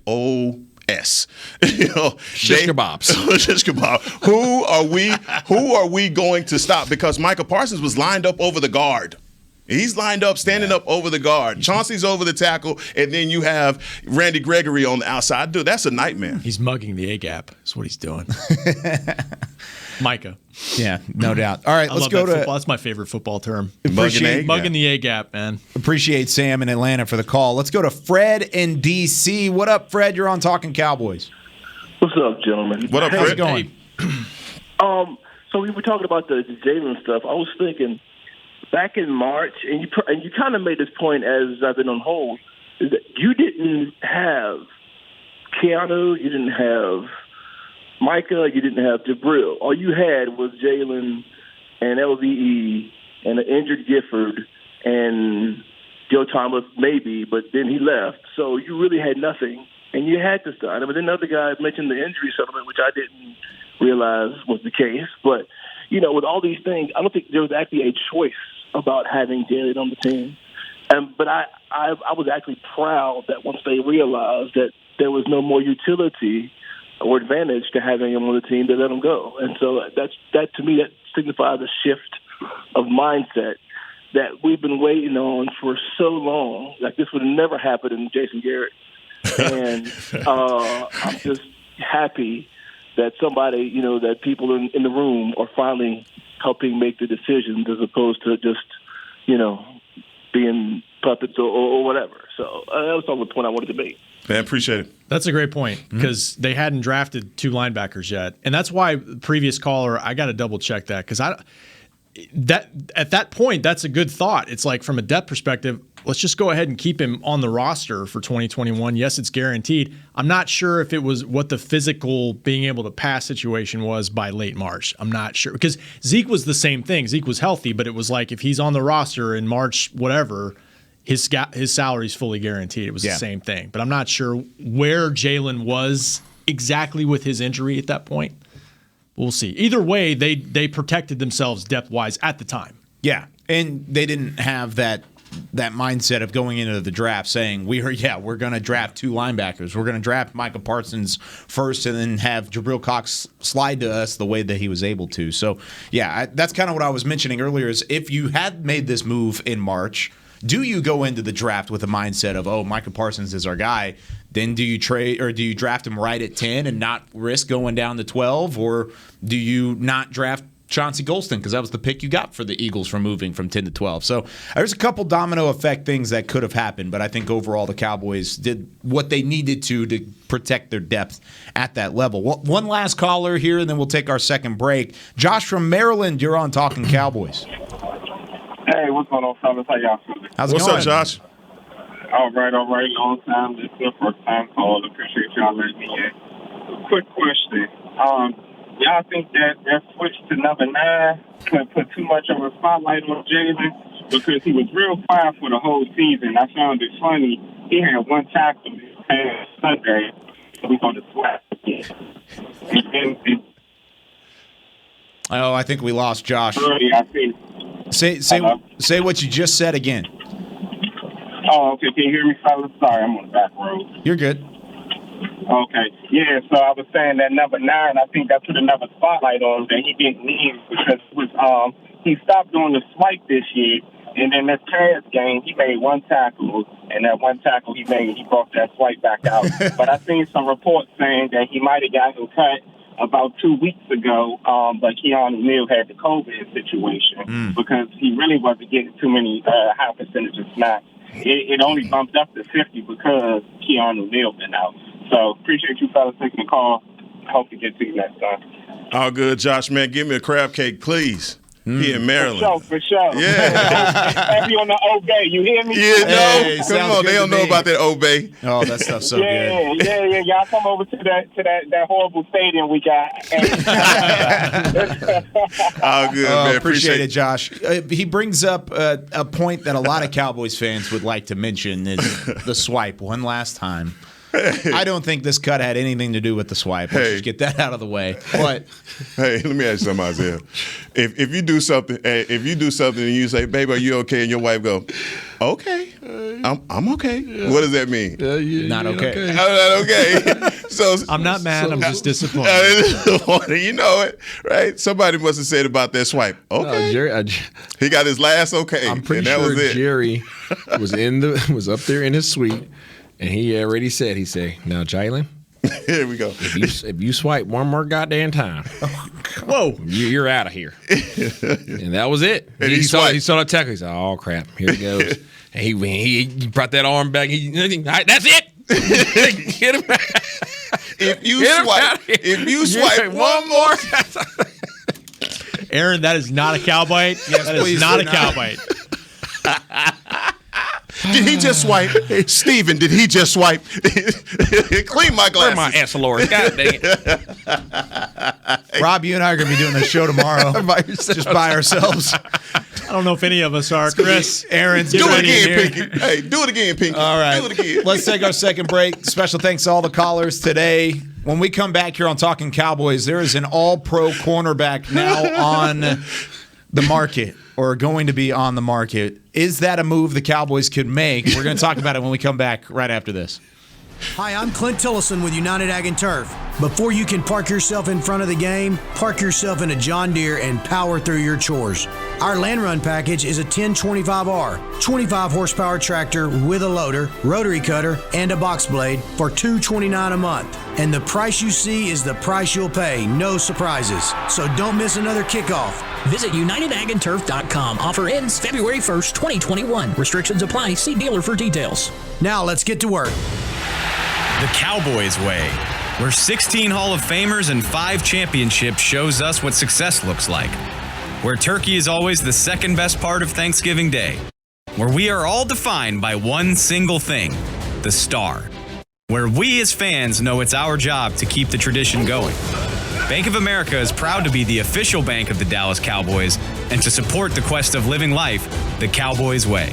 shish kebabs. Shish kebab. Who are we going to stop? Because Micah Parsons was lined up over the guard. He's lined up, standing up over the guard. Chauncey's over the tackle, and then you have Randy Gregory on the outside. Dude, that's a nightmare. He's mugging the A-gap. That's what he's doing. Micah. Yeah, no doubt. All right, let's go to football. That's my favorite football term. Mugging the A-gap, man. Appreciate Sam in Atlanta for the call. Let's go to Fred in D.C. What up, Fred? You're on Talkin Cowboys. What's up, gentlemen? What up, Fred? How's it going? So we were talking about the Jaylon stuff. I was thinking, back in March, and you kind of made this point as I've been on hold, is that you didn't have Keanu, you didn't have Micah, you didn't have Jabril. All you had was Jaylon and LVE and an injured Gifford and Joe Thomas maybe, but then he left. So you really had nothing, and you had to start. But then the other guy mentioned the injury settlement, which I didn't realize was the case. But, with all these things, I don't think there was actually a choice about having Jaylon on the team. But I was actually proud that once they realized that there was no more utility or advantage to having him on the team, they let him go. And so that to me, that signifies a shift of mindset that we've been waiting on for so long. Like, this would have never happened in Jason Garrett. And I'm just happy that somebody, that people in the room are finally helping make the decisions as opposed to just, being puppets or whatever. So that was all the point I wanted to make. Man, appreciate it. That's a great point because they hadn't drafted two linebackers yet. And that's why the previous caller, I got to double check that because that at that point, that's a good thought. It's like from a depth perspective, let's just go ahead and keep him on the roster for 2021. Yes, it's guaranteed. I'm not sure if it was what the physical being able to pass situation was by late March. I'm not sure because Zeke was the same thing. Zeke was healthy, but it was like if he's on the roster in March, whatever, his salary's fully guaranteed. It was the same thing. But I'm not sure where Jaylon was exactly with his injury at that point. We'll see. Either way, they protected themselves depth-wise at the time. Yeah, and they didn't have that mindset of going into the draft saying, we're going to draft 2 linebackers. We're going to draft Micah Parsons first and then have Jabril Cox slide to us the way that he was able to. So, that's kind of what I was mentioning earlier is if you had made this move in March, do you go into the draft with a mindset of, Micah Parsons is our guy? Then do you trade or do you draft him right at 10 and not risk going down to 12? Or do you not draft Chauncey Golston because that was the pick you got for the Eagles from moving from 10 to 12? So there's a couple domino effect things that could have happened, but I think overall the Cowboys did what they needed to protect their depth at that level. One last caller here, and then we'll take our second break. Josh from Maryland, you're on Talkin Cowboys. Hey, what's going on, fellas? How y'all feeling? How's it going? What's up, Josh? All right. Long time. This is the first time call. Appreciate y'all letting me in. Quick question. Y'all think that switch to number 9 could put too much of a spotlight on Jaylon? Because he was real fine for the whole season. I found it funny. He had 1 tackle this past Sunday. So we're going to swap again. I think we lost Josh. I think. Say what you just said again. Oh, okay. Can you hear me, fellas? Sorry, I'm on the back road. You're good. Okay. Yeah, so I was saying that number 9, I think that put another spotlight on him that he didn't need because he stopped doing the swipe this year, and then this past game, he made 1 tackle, and that 1 tackle he made, he brought that swipe back out. But I seen some reports saying that he might have gotten cut about 2 weeks ago, but Keanu Neal had the COVID situation because he really wasn't getting too many high percentage of snaps. It only bumped up to 50 because Keanu Neal been out. So appreciate you fellas taking the call. Hope to get to you next time. All good, Josh, man. Give me a crab cake, please. Here in Maryland. For sure. Yeah. Happy on the Obey. You hear me? Yeah, no. Hey, come on. They don't know about that Obey. Oh, that stuff's so good. Yeah. Y'all come over to that horrible stadium we got. All good, man. Appreciate it, Josh. He brings up a point that a lot of Cowboys fans would like to mention is the swipe one last time. I don't think this cut had anything to do with the swipe. Let's just get that out of the way. But let me ask you something, Isaiah. If you do something, and you say, "Babe, are you okay?" and your wife go, "Okay, I'm okay." Yeah. What does that mean? Not okay. I'm not okay. So I'm not mad. I'm just disappointed. You know it, right? Somebody must have said about that swipe. Okay, Jerry, he got his last okay. I'm pretty and that sure was it. Jerry was up there in his suite. And he already said, now, Jaylon, here we go. If you swipe one more goddamn time, whoa, you're out of here. And that was it. And he saw the tackle. He said, oh, crap, here he goes. And he brought that arm back. That's it. Get him back. If you swipe one more time. Aaron, that is not a cow bite. Yes, that is not a cow bite. Did he just swipe? Steven, did he just swipe? Clean my glasses. Where my Essilor? God dang it. Rob, you and I are going to be doing this show tomorrow. Just by ourselves. I don't know if any of us are. Chris, Aaron, do it again, Pinky. Hey, do it again, Pinky. All right. Do it again. Let's take our second break. Special thanks to all the callers today. When we come back here on Talkin Cowboys, there is an all-pro cornerback now on the market, or going to be on the market. Is that a move the Cowboys could make? We're going to talk about it when we come back right after this. Hi, I'm Clint Tillison with United Ag and Turf. Before you can park yourself in front of the game, park yourself in a John Deere and power through your chores. Our Land Run package is a 1025R, 25 horsepower tractor with a loader, rotary cutter, and a box blade for $229 a month. And the price you see is the price you'll pay, no surprises. So don't miss another kickoff. Visit UnitedAgAndTurf.com. Offer ends February 1st, 2021. Restrictions apply. See dealer for details. Now let's get to work. The Cowboys way, where 16 Hall of Famers and 5 championships shows us what success looks like. where turkey is always the second best part of Thanksgiving Day, where we are all defined by one single thing, the star, where we as fans know it's our job to keep the tradition going. Bank of America is proud to be the official bank of the Dallas Cowboys and to support the quest of living life the Cowboys way.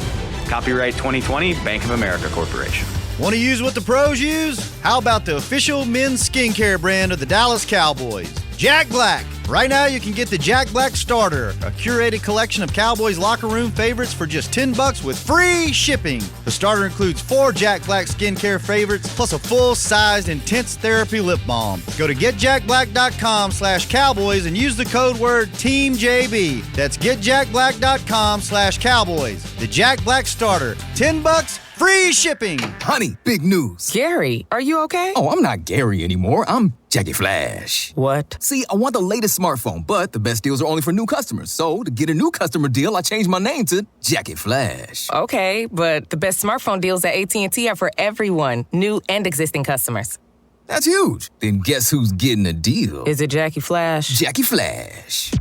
Copyright 2020, Bank of America Corporation. Want to use what the pros use? How about the official men's skincare brand of the Dallas Cowboys, Jack Black? Right now, you can get the Jack Black Starter, a curated collection of Cowboys locker room favorites for just $10 with free shipping. The starter includes 4 Jack Black skincare favorites, plus a full-sized intense therapy lip balm. Go to getjackblack.com/Cowboys and use the code word TEAMJB. That's getjackblack.com/Cowboys. The Jack Black Starter, $10, free shipping. Honey, big news. Gary, are you okay? Oh, I'm not Gary anymore. I'm Jackie Flash. What? See, I want the latest smartphone, but the best deals are only for new customers. So, to get a new customer deal, I changed my name to Jackie Flash. Okay, but the best smartphone deals at AT&T are for everyone, new and existing customers. That's huge. Then guess who's getting a deal? Is it Jackie Flash? Jackie Flash.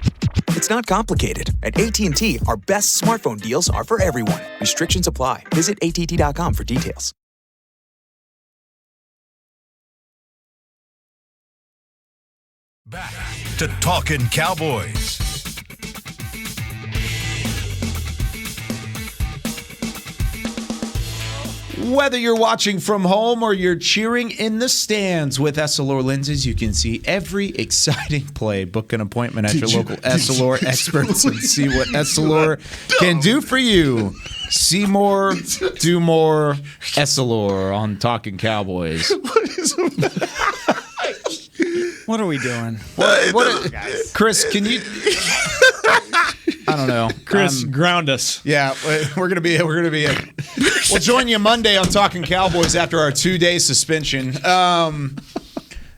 It's not complicated. At AT&T, our best smartphone deals are for everyone. Restrictions apply. Visit att.com for details. Back to Talkin Cowboys. Whether you're watching from home or you're cheering in the stands with Essilor lenses, you can see every exciting play. Book an appointment at your local Essilor experts and see what Essilor can do for you. See more, do more. Essilor on Talkin Cowboys. What are we doing? Chris, can you? I don't know. Chris, ground us. Yeah, we're gonna be. We'll join you Monday on Talkin Cowboys after our 2-day suspension.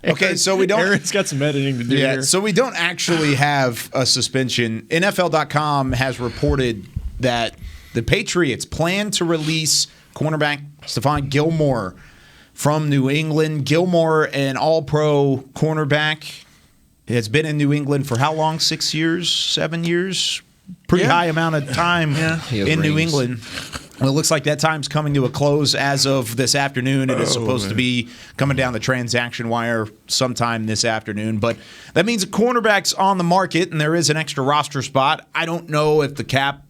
Okay, so we don't. Aaron's got some editing to do here. So we don't actually have a suspension. NFL.com has reported that the Patriots plan to release cornerback Stephon Gilmore from New England. Gilmore, an all-pro cornerback, has been in New England for how long? 6 years? 7 years? Pretty high amount of time in New England. Well, it looks like that time's coming to a close as of this afternoon. It is supposed to be coming down the transaction wire sometime this afternoon. But that means a cornerback's on the market, and there is an extra roster spot. I don't know if the cap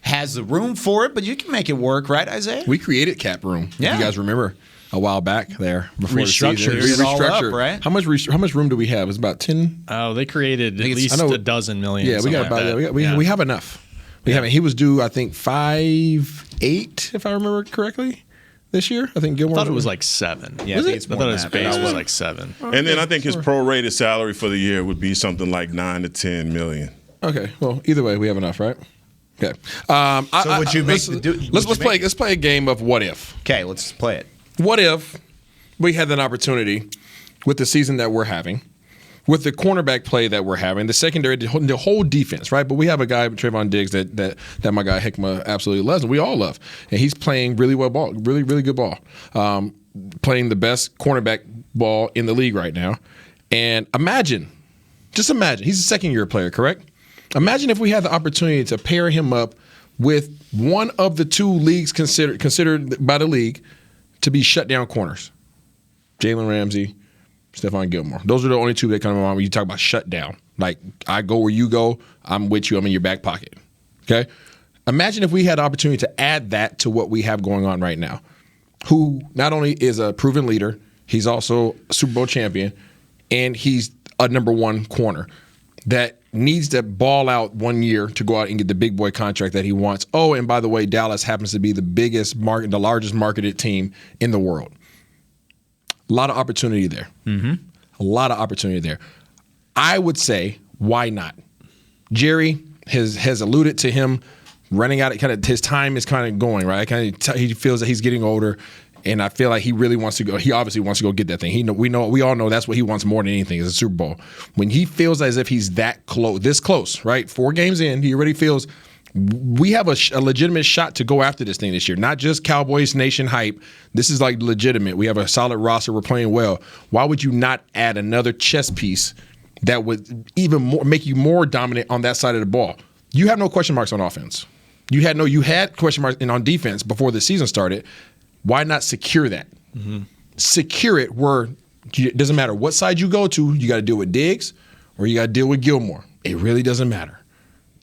has the room for it, but you can make it work, right, Isaiah? We created cap room. Yeah. If you guys remember a while back there before Restructured. the season. It all up, right? How much room do we have? It's about 10. Oh, they created at least a dozen million. Yeah, we got about that. We have enough. We haven't. He was due, I think, 5.8, if I remember correctly, this year. I think Gilmore. I thought it was like 7. Yeah, I thought his base was like 7. And then I think his prorated salary for the year would be something like 9 to 10 million. Okay. Well, either way, we have enough, right? Okay. So would you make let's play a game of what if. Okay, let's play it. What if we had an opportunity with the season that we're having, with the cornerback play that we're having, the secondary, the whole defense, right? But we have a guy, Trayvon Diggs, that my guy Hickma absolutely loves, and we all love. And he's playing really well ball, really, really good ball. Playing the best cornerback ball in the league right now. And just imagine, he's a second-year player, correct? Imagine if we had the opportunity to pair him up with one of the two leagues considered by the league to be shutdown corners. Jalen Ramsey, Stephon Gilmore. Those are the only two that come to mind when you talk about shutdown. Like, I go where you go, I'm with you, I'm in your back pocket. Okay? Imagine if we had the opportunity to add that to what we have going on right now, who not only is a proven leader, he's also a Super Bowl champion, and he's a number one corner that needs to ball out 1 year to go out and get the big boy contract that he wants. Oh, and by the way, Dallas happens to be the largest marketed team in the world. A lot of opportunity there. Mm-hmm. A lot of opportunity there. I would say, why not? Jerry has alluded to him running out. His time is kind of going, right. He feels that he's getting older, and I feel like he really wants to go. He obviously wants to go get that thing. We all know that's what he wants more than anything is a Super Bowl. When he feels as if he's that close, this close, right? 4 games in, he already feels we have a legitimate shot to go after this thing this year. Not just Cowboys Nation hype. This is like legitimate. We have a solid roster. We're playing well. Why would you not add another chess piece that would even more make you more dominant on that side of the ball. You have no question marks on offense. You had question marks on defense before the season started. Why not secure that? Mm-hmm. Secure it where it doesn't matter what side you go to, you got to deal with Diggs or you got to deal with Gilmore. It really doesn't matter.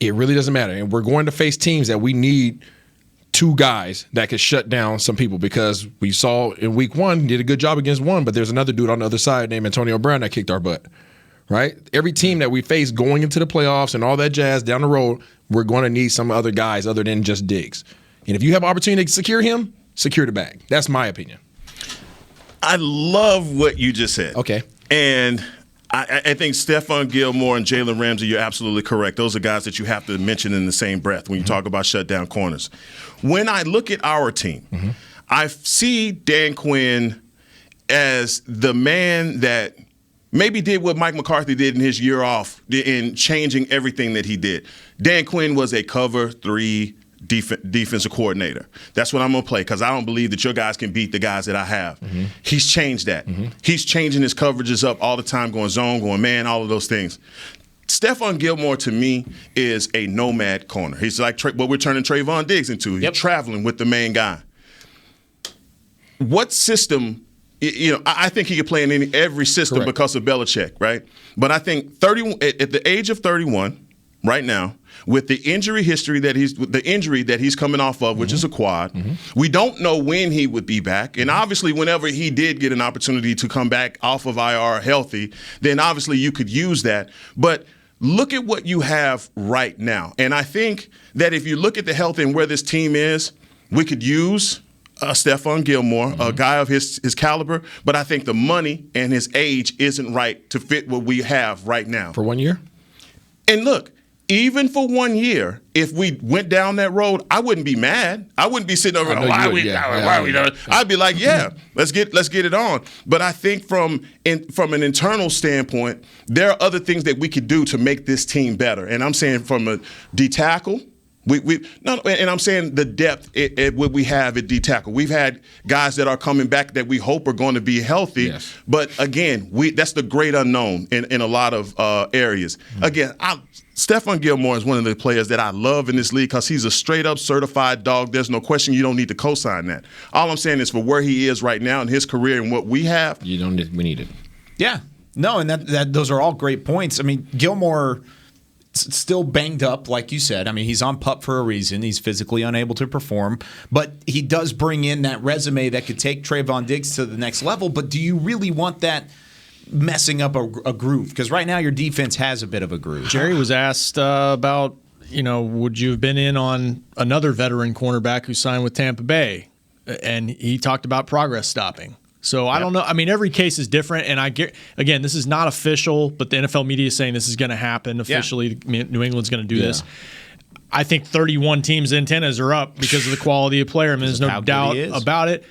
It really doesn't matter. And we're going to face teams that we need two guys that could shut down some people, because we saw in week 1, he did a good job against one, but there's another dude on the other side named Antonio Brown that kicked our butt. Right? Every team that we face going into the playoffs and all that jazz down the road, we're going to need some other guys other than just Diggs. And if you have opportunity to secure him, secure the bag. That's my opinion. I love what you just said. Okay. And I think Stephon Gilmore and Jalen Ramsey, you're absolutely correct. Those are guys that you have to mention in the same breath when you talk about shutdown corners. When I look at our team, I see Dan Quinn as the man that maybe did what Mike McCarthy did in his year off in changing everything that he did. Dan Quinn was a cover 3 defensive coordinator. That's what I'm going to play, because I don't believe that your guys can beat the guys that I have. He's changed that. He's changing his coverages up all the time, going zone, going man, all of those things. Stephon Gilmore, to me, is a nomad corner. He's like what we're turning Trayvon Diggs into. He's traveling with the main guy. What system? I think he could play in every system because of Belichick, right? But I think at the age of 31, right now, with the injury that he's coming off of, which is a quad, we don't know when he would be back. And obviously, whenever he did get an opportunity to come back off of IR healthy, then obviously you could use that. But look at what you have right now. And I think that if you look at the health and where this team is, we could use Stephon Gilmore, a guy of his caliber, but I think the money and his age isn't right to fit what we have right now. For 1 year? And look, even for 1 year, if we went down that road, I wouldn't be mad. I wouldn't be sitting over, why are we doing? I'd be like, yeah, let's get it on. But I think from an internal standpoint, there are other things that we could do to make this team better. And I'm saying from a D tackle, and I'm saying the depth at what we have at D tackle. We've had guys that are coming back that we hope are going to be healthy. Yes. But again, that's the great unknown in a lot of areas. Again, Stephon Gilmore is one of the players that I love in this league because he's a straight-up certified dog. There's no question you don't need to co-sign that. All I'm saying is for where he is right now in his career and what we have. We need it. Yeah. No, and that those are all great points. I mean, Gilmore still banged up, like you said. I mean, he's on PUP for a reason. He's physically unable to perform. But he does bring in that resume that could take Trayvon Diggs to the next level. But do you really want that messing up a groove? Because right now your defense has a bit of a groove. Jerry was asked about, would you have been in on another veteran cornerback who signed with Tampa Bay? And he talked about progress stopping. So I don't know. I mean, every case is different. And again, this is not official, but the NFL media is saying this is going to happen officially. Yeah. New England's going to do this. I think 31 teams' antennas are up because of the quality of player. I mean, there's no doubt about it.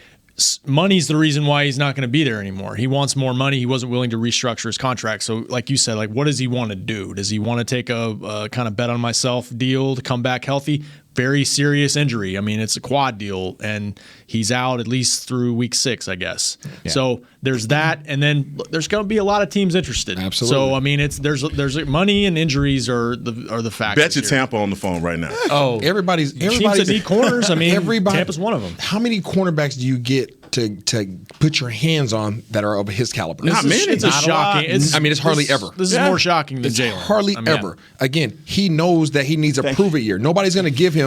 Money's the reason why he's not going to be there anymore. He wants more money. He wasn't willing to restructure his contract. So like you said, what does he want to do? Does he want to take a kind of bet on myself deal to come back healthy? Very serious injury. I mean, it's a quad deal, and he's out at least through week 6, I guess. Yeah. So there's that, and then there's going to be a lot of teams interested. Absolutely. So I mean, there's money and injuries are the factors. Bet you Tampa on the phone right now. Oh, everybody's teams that need corners. I mean, Tampa's one of them. How many cornerbacks do you get to put your hands on that are of his caliber? Not many. It's shocking. It's hardly ever. This is more shocking than Jaylon. Hardly ever. Again, he knows that he needs a prove-it year. Nobody's going to give him.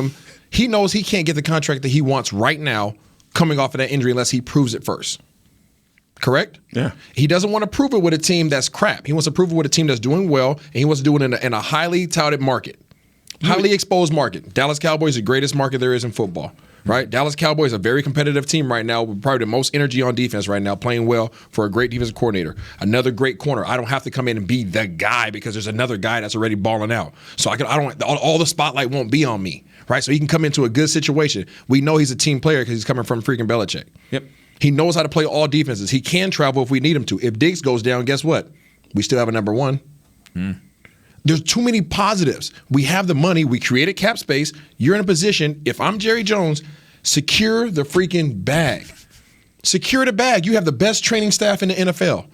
He knows he can't get the contract that he wants right now coming off of that injury unless he proves it first. Correct? Yeah. He doesn't want to prove it with a team that's crap. He wants to prove it with a team that's doing well, and he wants to do it in a highly touted market, highly exposed market. Dallas Cowboys, the greatest market there is in football. Right? Dallas Cowboys, a very competitive team right now, with probably the most energy on defense right now, playing well for a great defensive coordinator. Another great corner. I don't have to come in and be the guy because there's another guy that's already balling out. So all the spotlight won't be on me. Right? So he can come into a good situation. We know he's a team player because he's coming from freaking Belichick. Yep. He knows how to play all defenses. He can travel if we need him to. If Diggs goes down, guess what? We still have a number one. There's too many positives. We have the money. We created cap space. You're in a position, if I'm Jerry Jones, secure the freaking bag. Secure the bag. You have the best training staff in the NFL.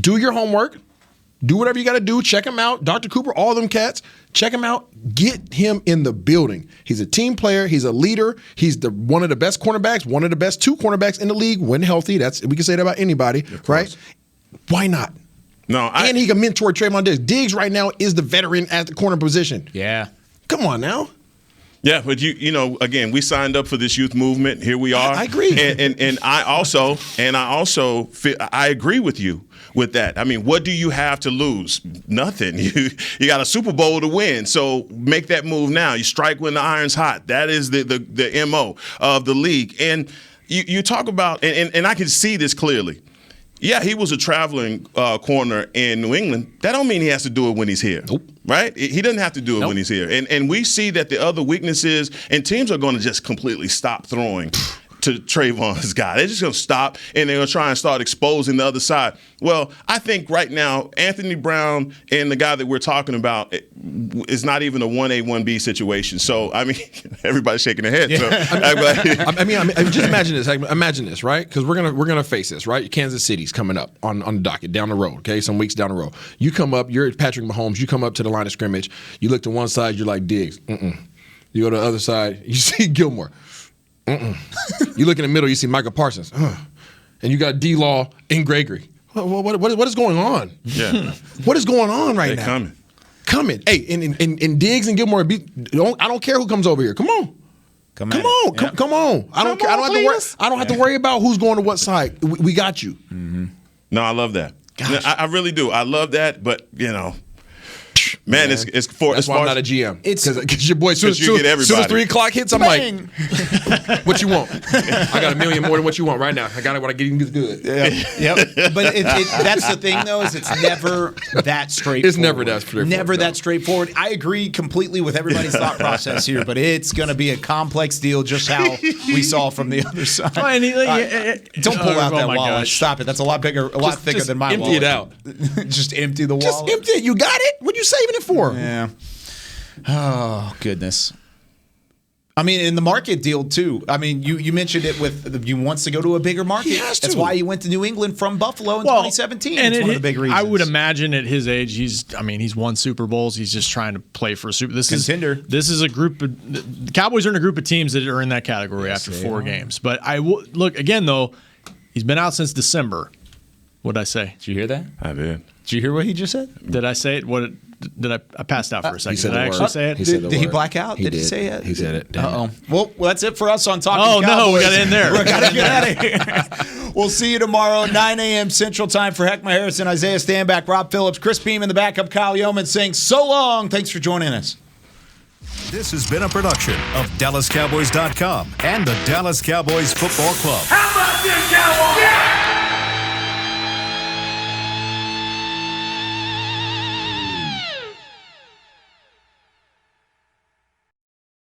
Do your homework. Do whatever you got to do. Check him out. Dr. Cooper, all them cats, check him out. Get him in the building. He's a team player. He's a leader. He's one of the best cornerbacks, one of the best 2 cornerbacks in the league when healthy. We can say that about anybody, right? Why not? No, and he can mentor Trayvon Diggs. Diggs right now is the veteran at the corner position. Yeah. Come on now. Yeah, but you know, again, we signed up for this youth movement. Here we are. I agree. And I also feel, I agree with you with that. I mean, what do you have to lose? Nothing. You got a Super Bowl to win. So make that move now. You strike when the iron's hot. That is the MO of the league. And you talk about, and I can see this clearly. Yeah, he was a traveling corner in New England. That don't mean he has to do it when he's here. Nope. Right? He doesn't have to do it when he's here. And we see that the other weaknesses, and teams are going to just completely stop throwing to Trayvon's guy. They're just going to stop, and they're going to try and start exposing the other side. Well, I think right now, Anthony Brown and the guy that we're talking about is not even a 1A, 1B situation. So, I mean, everybody's shaking their head. Yeah. So, I mean, just imagine this. Imagine this, right? Because we're gonna face this, right? Kansas City's coming up on the docket down the road. Okay, some weeks down the road. You come up. You're Patrick Mahomes. You come up to the line of scrimmage. You look to one side. You're like Diggs. You go to the other side. You see Gilmore. You look in the middle. You see Michael Parsons. And you got D-Law and Gregory. What is going on? Yeah. What is going on right They're now? Coming. Hey, and Diggs and Gilmore. I don't care who comes over here. Come on. Come on. I don't care. I don't have to worry about who's going to what side. We got you. Mm-hmm. No, I love that. I really do. I love that. But you know, man, it's for. That's why I'm not a GM. It's because your boy. you get everybody. As soon as 3 o'clock hits, I'm like, what you want? I got $1 million more than what you want right now. I got it. What I get you good. Yep. But that's the thing, though, is it's never that straightforward. It's never that straightforward. Never that straightforward. I agree completely with everybody's thought process here, but it's going to be a complex deal, just how we saw from the other side. Don't pull out that wallet. Gosh. Stop it. That's a lot bigger, a lot thicker than my wallet. Empty it out. Just empty the wallet. Just empty it. You got it. What are you saving it for? Yeah. Oh, goodness. I mean, in the market deal, too. I mean, you mentioned it with he wants to go to a bigger market. He has to. That's why he went to New England from Buffalo in 2017. And it's one of the big reasons. I would imagine at his age, he's won Super Bowls. He's just trying to play for a Super contender. This is a group of the Cowboys are in a group of teams that are in that category after 4 games. But look again though, he's been out since December. What did I say? Did you hear that? I did. Did you hear what he just said? Did I say it? Did I passed out for a second? He said Did I actually say it? Did he black out? Did he say it? He said it. Uh-oh. Well, that's it for us on Talkin' Cowboys. Oh, no, we got to end there. We got to get out of here. We'll see you tomorrow, 9 a.m. Central Time for Heckma Harrison, Isaiah Stanback, Rob Phillips, Chris Beam in the backup, Kyle Yeoman saying so long. Thanks for joining us. This has been a production of DallasCowboys.com and the Dallas Cowboys Football Club.